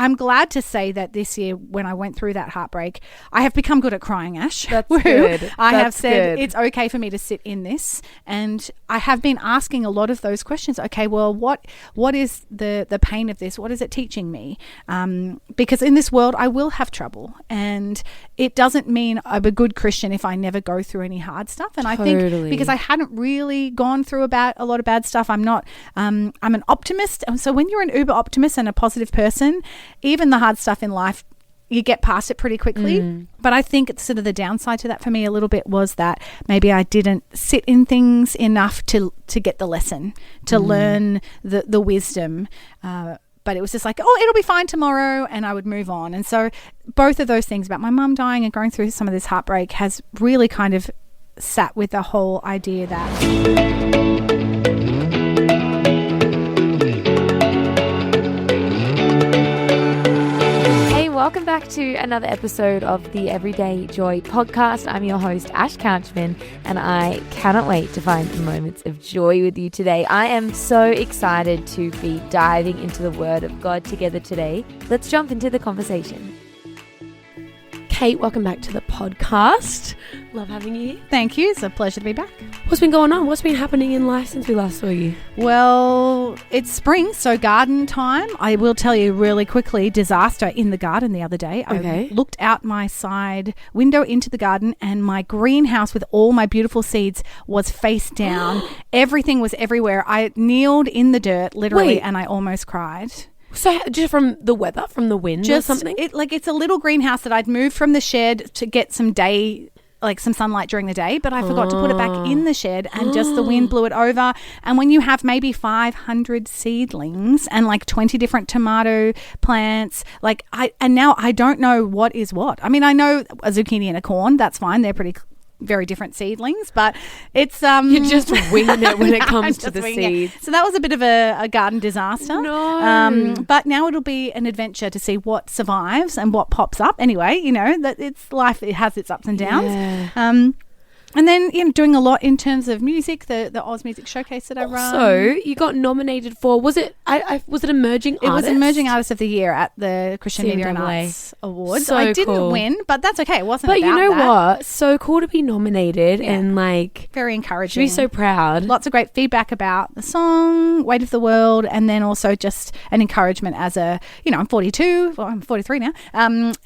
I'm glad to say that this year, when I went through that heartbreak, I have become good at crying, Ash. That's good. I have said it's okay for me to sit in this, and I have been asking a lot of those questions. Okay, well, what is the pain of this? What is it teaching me? Because in this world, I will have trouble, and it doesn't mean I'm a good Christian if I never go through any hard stuff. And I think because I hadn't really gone through a lot of bad stuff, I'm an optimist. And so when you're an uber optimist and a positive person, even the hard stuff in life, you get past it pretty quickly. But I think it's sort of the downside to that for me a little bit was that maybe I didn't sit in things enough to get the lesson, to learn the wisdom. But it was just like, oh, it'll be fine tomorrow, and I would move on. And so both of those things about my mum dying and going through some of this heartbreak has really kind of sat with the whole idea that... Welcome back to another episode of the Everyday Joy podcast. I'm your host, Ash Couchman, and I cannot wait to find some moments of joy with you today. I am so excited to be diving into the Word of God together today. Let's jump into the conversation. Kate, welcome back to the podcast. Love having you here. Thank you. It's a pleasure to be back. What's been going on? What's been happening in life since we last saw you? Well, it's spring, so garden time. I will tell you really quickly, disaster in the garden the other day. Okay. I looked out my side window into the garden, and my greenhouse with all my beautiful seeds was face down. Everything was everywhere. I kneeled in the dirt, literally, and I almost cried. So just from the weather, from the wind or something? It's a little greenhouse that I'd moved from the shed to get some sunlight during the day, but I forgot to put it back in the shed, and just the wind blew it over. And when you have maybe 500 seedlings and like 20 different tomato plants, now I don't know what is what. I mean, I know a zucchini and a corn, that's fine. They're very different seedlings, but it's you're just winging it when it comes to the seeds. So that was a bit of a garden disaster. No. But now it'll be an adventure to see what survives and what pops up. Anyway, that it's life. It has its ups and downs. Yeah. And then, doing a lot in terms of music, the Oz Music Showcase that I run. So you got nominated for, was it Emerging Artist? It was Emerging Artist of the Year at the Christian Media and Arts Awards. So I didn't cool. win, but that's okay. It wasn't But about you know that. what? So cool to be nominated and very encouraging. should be so proud. Lots of great feedback about the song, Weight of the World, and then also just an encouragement as I'm 42, well, I'm 43 now, and,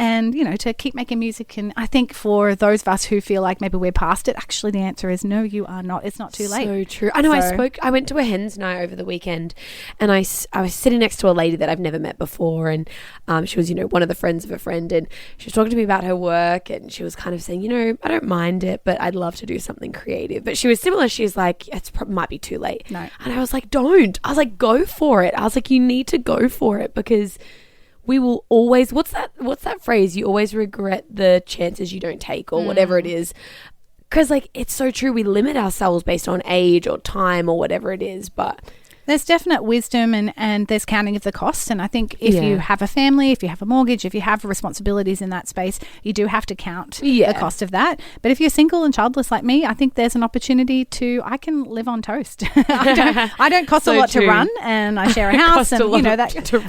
to keep making music. And I think for those of us who feel like maybe we're past it, actually the answer is no, you are not. It's not too late. So true. I know. I went to a hen's night over the weekend, and I was sitting next to a lady that I've never met before, and she was one of the friends of a friend, and she was talking to me about her work, and she was kind of saying, I don't mind it, but I'd love to do something creative. But she was similar. She was like, might be too late. No. And I was like, don't. I was like, go for it. I was like, you need to go for it, because we will always, what's that phrase? You always regret the chances you don't take, or whatever it is. Because it's so true. We limit ourselves based on age or time or whatever it is, but there's definite wisdom and there's counting of the costs. And I think if you have a family, if you have a mortgage, if you have responsibilities in that space, you do have to count the cost of that. But if you're single and childless like me, I think there's an opportunity I can live on toast. I don't cost a lot to run, and I share a house, and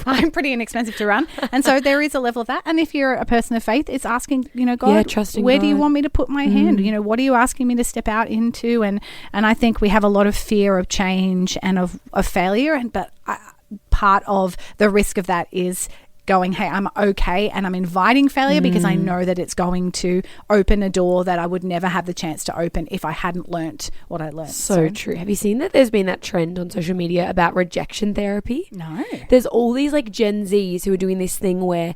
I'm pretty inexpensive to run. And so there is a level of that. And if you're a person of faith, it's asking, God, where do you want me to put my hand? What are you asking me to step out into? And I think we have a lot of fear of change and of failure, but part of the risk of that is going, hey, I'm okay, and I'm inviting failure because I know that it's going to open a door that I would never have the chance to open if I hadn't learnt what I learned. So true. Have you seen that there's been that trend on social media about rejection therapy? No. There's all these Gen Zs who are doing this thing where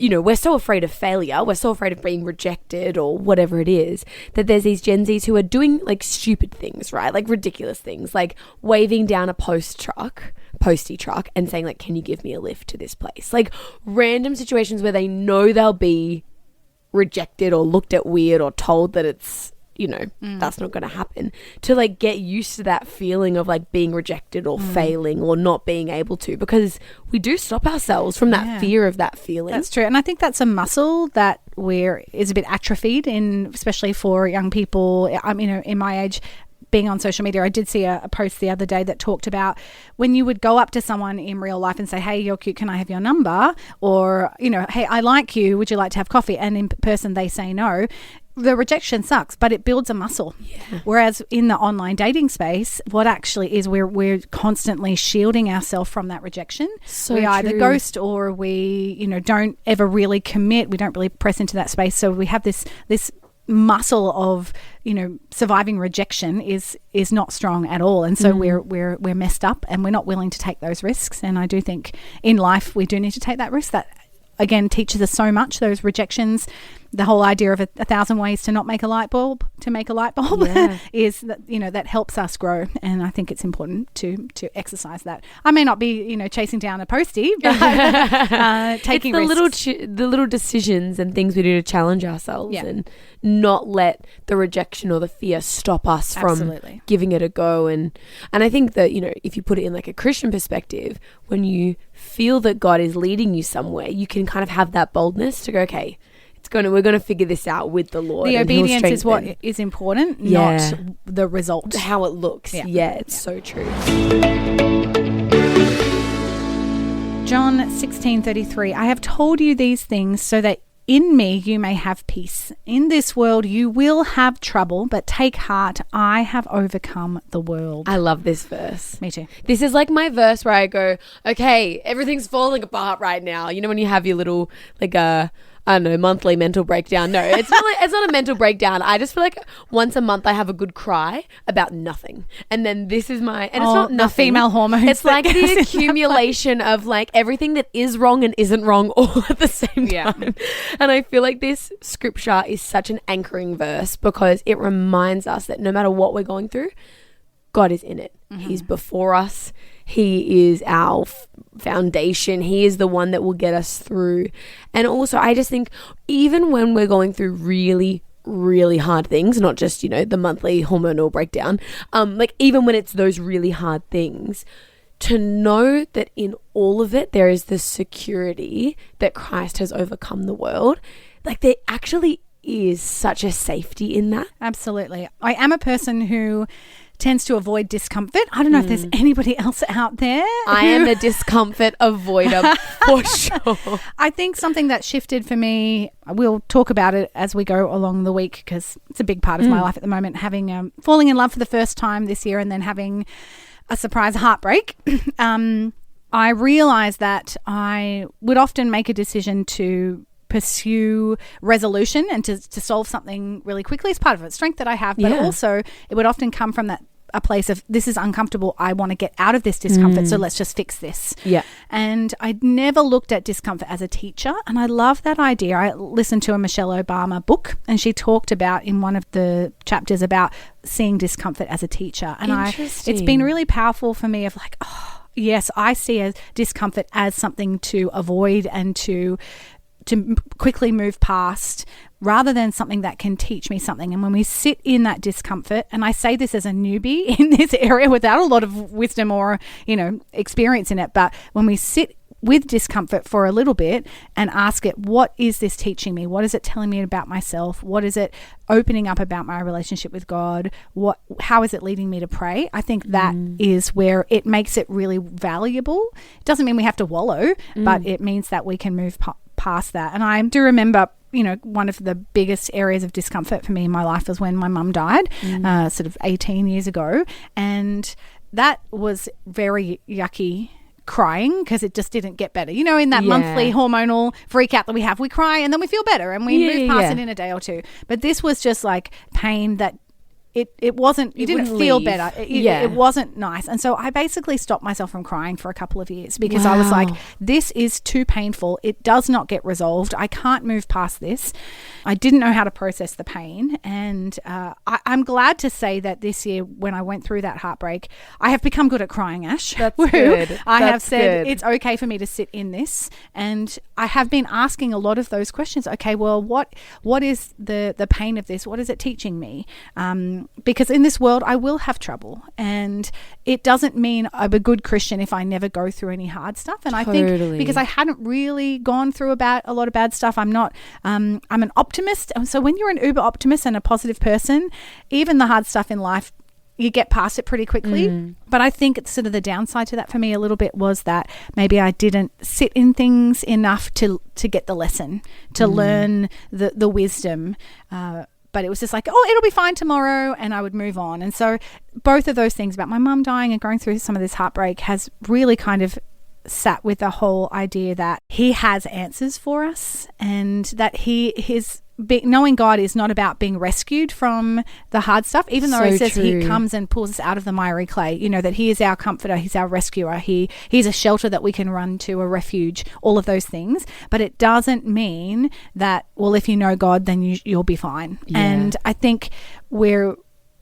we're so afraid of failure, we're so afraid of being rejected or whatever it is, that there's these Gen Zs who are doing stupid things, right? Ridiculous things, like waving down a postie truck and saying can you give me a lift to this place? Random situations where they know they'll be rejected or looked at weird or told that it's that's not going to happen, to get used to that feeling of being rejected or failing or not being able to, because we do stop ourselves from that fear of that feeling. That's true. And I think that's a muscle that is a bit atrophied, especially for young people. In my age, being on social media, I did see a post the other day that talked about when you would go up to someone in real life and say, hey, you're cute, can I have your number? Or, hey, I like you, would you like to have coffee? And in person they say no. The rejection sucks, but it builds a muscle. Yeah. Whereas in the online dating space, what actually is we're constantly shielding ourselves from that rejection. So we either true. ghost or we, don't ever really commit. We don't really press into that space. So we have this muscle of surviving rejection is not strong at all, and so we're messed up, and we're not willing to take those risks. And I do think in life we do need to take that risk. That again teaches us so much, those rejections. The whole idea of a 1,000 ways to not make a light bulb Yeah. is that that helps us grow, and I think it's important to exercise that. I may not be chasing down a postie, but taking it's risks. the little decisions and things we do to challenge ourselves and not let the rejection or the fear stop us from giving it a go. And I think that if you put it in like a Christian perspective, when you feel that God is leading you somewhere, you can kind of have that boldness to go, okay, we're going to figure this out with the Lord. The obedience is what is important, not the result. How it looks. Yeah, it's so true. John 16:33, I have told you these things so that in me you may have peace. In this world you will have trouble, but take heart, I have overcome the world. I love this verse. Me too. This is like my verse where I go, okay, everything's falling apart right now. When you have your little monthly mental breakdown. No, it's not a mental breakdown. I just feel like once a month I have a good cry about nothing. And then this is and it's not nothing. The female hormones. It's like the accumulation of like everything that is wrong and isn't wrong all at the same time. And I feel like this scripture is such an anchoring verse because it reminds us that no matter what we're going through, God is in it. Mm-hmm. He's before us. He is our foundation. He is the one that will get us through. And also, I just think even when we're going through really, really hard things, not just, the monthly hormonal breakdown, even when it's those really hard things, to know that in all of it, there is the security that Christ has overcome the world. Like there actually is such a safety in that. Absolutely. I am a person who tends to avoid discomfort. I don't know if there's anybody else out there. I am a discomfort avoider for sure. I think something that shifted for me, we'll talk about it as we go along the week because it's a big part of my life at the moment, having falling in love for the first time this year and then having a surprise heartbreak. I realized that I would often make a decision to pursue resolution and to solve something really quickly. It's part of a strength that I have, but also it would often come from a place of this is uncomfortable. I want to get out of this discomfort, so let's just fix this. Yeah. And I'd never looked at discomfort as a teacher, and I love that idea. I listened to a Michelle Obama book, and she talked about in one of the chapters about seeing discomfort as a teacher. And it's been really powerful for me of like, oh, yes, I see a discomfort as something to avoid and to quickly move past rather than something that can teach me something. And when we sit in that discomfort, and I say this as a newbie in this area without a lot of wisdom or, experience in it, but when we sit with discomfort for a little bit and ask it, what is this teaching me? What is it telling me about myself? What is it opening up about my relationship with God? How is it leading me to pray? I think that is where it makes it really valuable. It doesn't mean we have to wallow, but it means that we can move past that. And I do remember, one of the biggest areas of discomfort for me in my life was when my mum died, sort of 18 years ago. And that was very yucky crying because it just didn't get better. In that monthly hormonal freak out that we have, we cry and then we feel better and we move past it in a day or two. But this was just like pain that it wasn't, you didn't feel better. It wasn't nice. And so I basically stopped myself from crying for a couple of years because I was like, this is too painful. It does not get resolved. I can't move past this. I didn't know how to process the pain. And I'm glad to say that this year when I went through that heartbreak, I have become good at crying, Ash. That's good. I have said it's okay for me to sit in this. And I have been asking a lot of those questions. Okay, well, what is the pain of this? What is it teaching me? Because in this world I will have trouble, and it doesn't mean I'm a good Christian if I never go through any hard stuff. And I think because I hadn't really gone through a lot of bad stuff, I'm an optimist. And so when you're an uber optimist and a positive person, even the hard stuff in life you get past it pretty quickly. But I think it's sort of the downside to that for me a little bit was that maybe I didn't sit in things enough to get the lesson, to learn the wisdom. But it was just like, oh, it'll be fine tomorrow, and I would move on. And so both of those things about my mum dying and going through some of this heartbreak has really kind of sat with the whole idea that he has answers for us, and that knowing God is not about being rescued from the hard stuff, even though it says he comes and pulls us out of the miry clay, that he is our comforter, he's our rescuer, he's a shelter that we can run to, a refuge, all of those things. But it doesn't mean that, well, if you know God, then you'll be fine. Yeah. And I think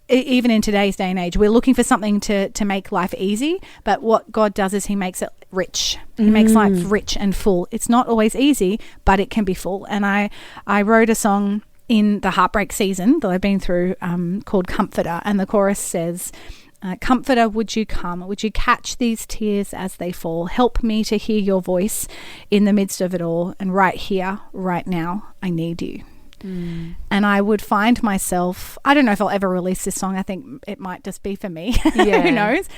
even in today's day and age, we're looking for something to make life easy, but what God does is he makes it rich. He makes life rich and full. It's not always easy, but it can be full. And I wrote a song in the heartbreak season that I've been through called Comforter, and the chorus says, Comforter, would you come? Would you catch these tears as they fall? Help me to hear your voice in the midst of it all. And right here, right now, I need you. And I would find myself, I don't know if I'll ever release this song. I think it might just be for me. Yeah. Who knows?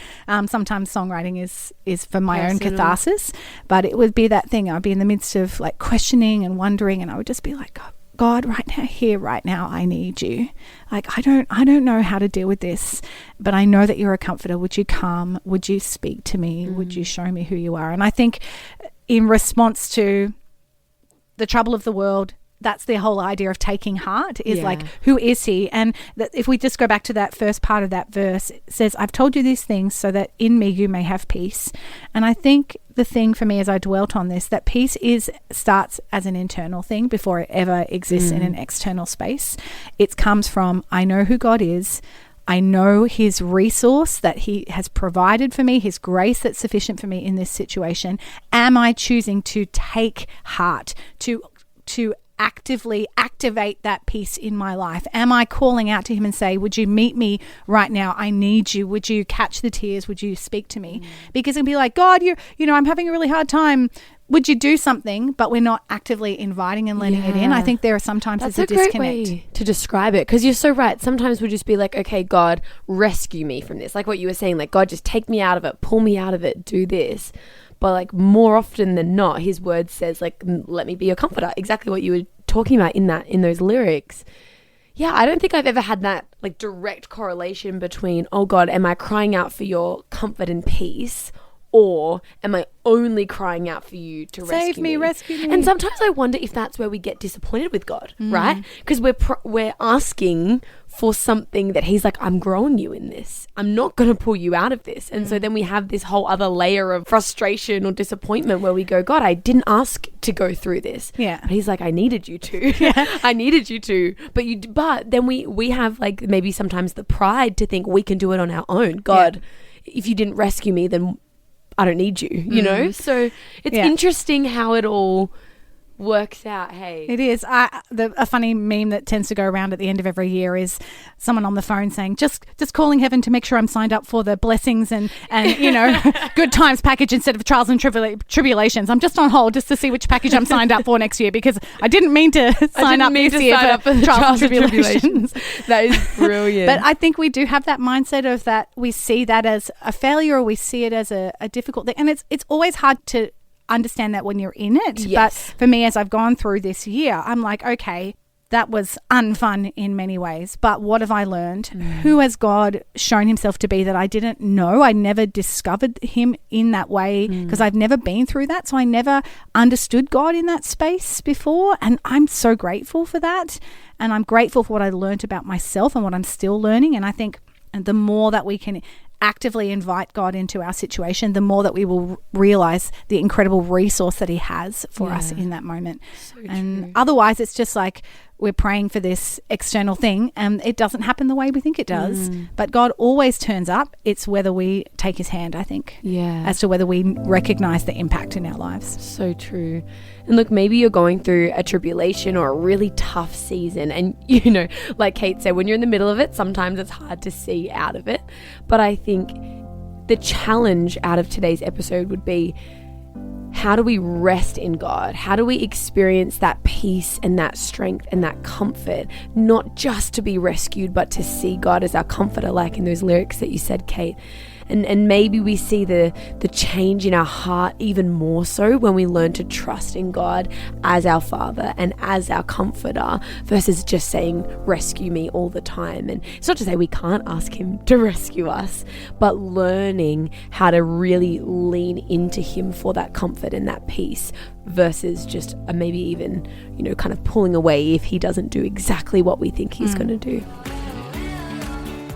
Sometimes songwriting is for my own catharsis, but it would be that thing. I'd be in the midst of like questioning and wondering, and I would just be like, God, right now, here, right now, I need you. Like, I don't know how to deal with this, but I know that you're a comforter. Would you come? Would you speak to me? Would you show me who you are? And I think in response to the trouble of the world, that's the whole idea of taking heart is like, who is he? And if we just go back to that first part of that verse, it says, I've told you these things so that in me you may have peace. And I think the thing for me as I dwelt on this, that peace starts as an internal thing before it ever exists in an external space. It comes from, I know who God is. I know his resource that he has provided for me, his grace that's sufficient for me in this situation. Am I choosing to take heart, to actively activate that peace in my life? Am I calling out to him and say, would you meet me right now? I need you. Would you catch the tears? Would you speak to me? Because it'd be like, God, I'm having a really hard time. Would you do something? But we're not actively inviting and letting it in. I think there are sometimes there's a disconnect. Great way to describe it, because you're so right. Sometimes we'll just be like, okay, God, rescue me from this. Like what you were saying, like, God, just take me out of it, pull me out of it, do this. But like more often than not, his word says like, let me be your comforter. Exactly what you were talking about in those lyrics. Yeah, I don't think I've ever had that like direct correlation between, oh God, am I crying out for your comfort and peace? Or am I only crying out for you to rescue me? Rescue me. And sometimes I wonder if that's where we get disappointed with God, right? Because we're asking for something that he's like, I'm growing you in this. I'm not going to pull you out of this. And so then we have this whole other layer of frustration or disappointment where we go, God, I didn't ask to go through this. Yeah. But he's like, I needed you to. Yeah. I needed you to. But then we have like maybe sometimes the pride to think we can do it on our own. God, if you didn't rescue me, then I don't need you, you know? So it's interesting how it all works out. Hey, it is. A funny meme that tends to go around at the end of every year is someone on the phone saying, just calling heaven to make sure I'm signed up for the blessings and good times package instead of trials and tribulations. I'm just on hold just to see which package I'm signed up for next year, because I didn't mean to sign up this year for the trials and tribulations. That is brilliant. But I think we do have that mindset of that we see that as a failure, or we see it as a difficult thing, and it's always hard to understand that when you're in it. Yes. But for me, as I've gone through this year, I'm like, okay, that was unfun in many ways, but what have I learned? Who has God shown himself to be that I didn't know? I never discovered him in that way because I've never been through that, so I never understood God in that space before, and I'm so grateful for that, and I'm grateful for what I learned about myself and what I'm still learning. And I think the more that we can actively invite God into our situation, the more that we will realize the incredible resource that he has for us in that moment. So and true. Otherwise it's just like we're praying for this external thing and it doesn't happen the way we think it does. But God always turns up. It's whether we take his hand, I think, as to whether we recognize the impact in our lives. So true. And look, maybe you're going through a tribulation or a really tough season, and like Kate said, when you're in the middle of it, sometimes it's hard to see out of it. But I think the challenge out of today's episode would be, how do we rest in God? How do we experience that peace and that strength and that comfort, not just to be rescued, but to see God as our comforter, like in those lyrics that you said, Kate? And maybe we see the change in our heart even more so when we learn to trust in God as our Father and as our comforter, versus just saying, rescue me all the time. And it's not to say we can't ask him to rescue us, but learning how to really lean into him for that comfort and that peace, versus just maybe even, kind of pulling away if he doesn't do exactly what we think he's going to do.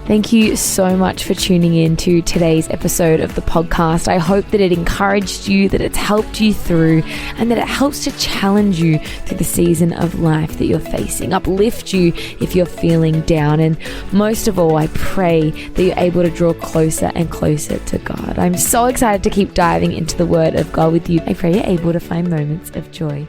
Thank you so much for tuning in to today's episode of the podcast. I hope that it encouraged you, that it's helped you through, and that it helps to challenge you through the season of life that you're facing, uplift you if you're feeling down, and most of all, I pray that you're able to draw closer and closer to God. I'm so excited to keep diving into the Word of God with you. I pray you're able to find moments of joy.